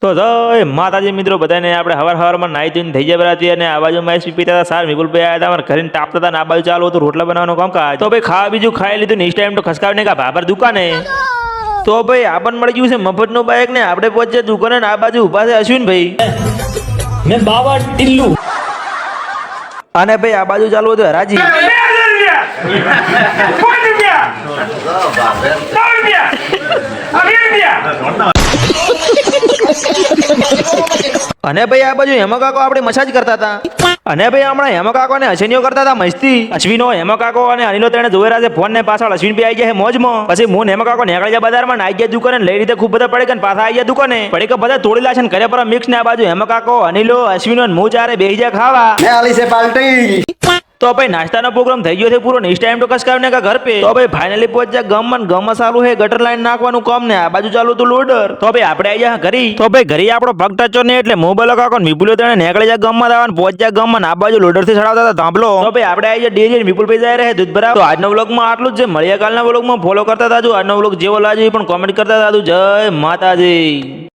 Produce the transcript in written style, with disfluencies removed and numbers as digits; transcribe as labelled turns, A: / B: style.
A: તો જય માતાજી મિત્રો બધાને આપણે હવારમાં નાઈ ધોઈને થઈ જાય હતી અને આ બાજુ મેચ પીતા હતા સાર વિપુલભાઈ આવ્યા હતા અમારે ઘરે તાપતા હતા ને આ બાજુ ચાલુ હતું રોટલા બનાવવાનું કામકાજ તો ભાઈ ખાવા બીજું ખાઈ લીધું ને ટાઈમ તો ખસકાવીને કા ભાભર દુકાને તો ભાઈ આપણને મળી ગયું છે મફતનું બાઇક ને આપણે પહોંચે દુકાને ને આ બાજુ ઉભા છે અશ્વિનભાઈ
B: મેં બાબા ટિલ્લુ
A: અને ભાઈ આ બાજુ ચાલુ હતું હરાજી અને ભાઈ આ બાજુ હેમો કાકો આપણે મસાજ કરતા હતા અને ભાઈ હમણાં હેમો કાકો ને અશ્વિનીઓ કરતા હતા મસ્તી અશ્વિનો હેમો કાકો અને અનિલો તેને જોયેલા છે ફોન ને પાછળ અશ્વિન ભાઈ આવી ગયા છે મોજમાં પછી હું હેમો કાકો નીકળી ગયા બજારમાં ને આવી ગયા દુકાને લઈ રીતે ખૂબ બધા પડે કે પાછા આવી ગયા દુકાને પડે કે બધા તોડેલા છે ને ઘરે પર મિક્સ ને આ બાજુ હેમો કાકો અનિલો અશ્વિનો ને હું ચારે બેહી જાય ખાવા
C: આલી છે પાર્ટી
A: તો ભાઈ નાસ્તાનો પ્રોગ્રામ થઈ ગયો છે પૂરો નેક્સ્ટ ટાઈમ તો કસકાવને કા ઘર પે તો ભાઈ ફાઇનલી પહોંચ્યા ગમમાં ચાલુ છે ગટર લાઈન નાખવાનું કામ ને આ બાજુ ચાલુ તો લોડર તો ભાઈ આપણે આવી જા ઘરી તો ભાઈ ઘરે આપણો પગ ટચો ને એટલે મોબાઈલ કાકો ને વિપુલો તેને નીકળી જાય ગમમાં દાવાનું પહોંચ્યા ગમમાં આ બાજુ લોડર થી ચડાવતા હતા ધાંભલો તો ભાઈ આપણે આવી જાય ડેરી વિપુલભાઈ જાય રહે દૂધ ભરાવ તો આજનો વ્લોગમાં આટલું જ છે મળ્યા કાલના વ્લોગમાં ફોલો કરતા હતા આજનો વ્લોગ જેવો લાગ્યો પણ કોમેન્ટ કરતા હતા જય માતાજી।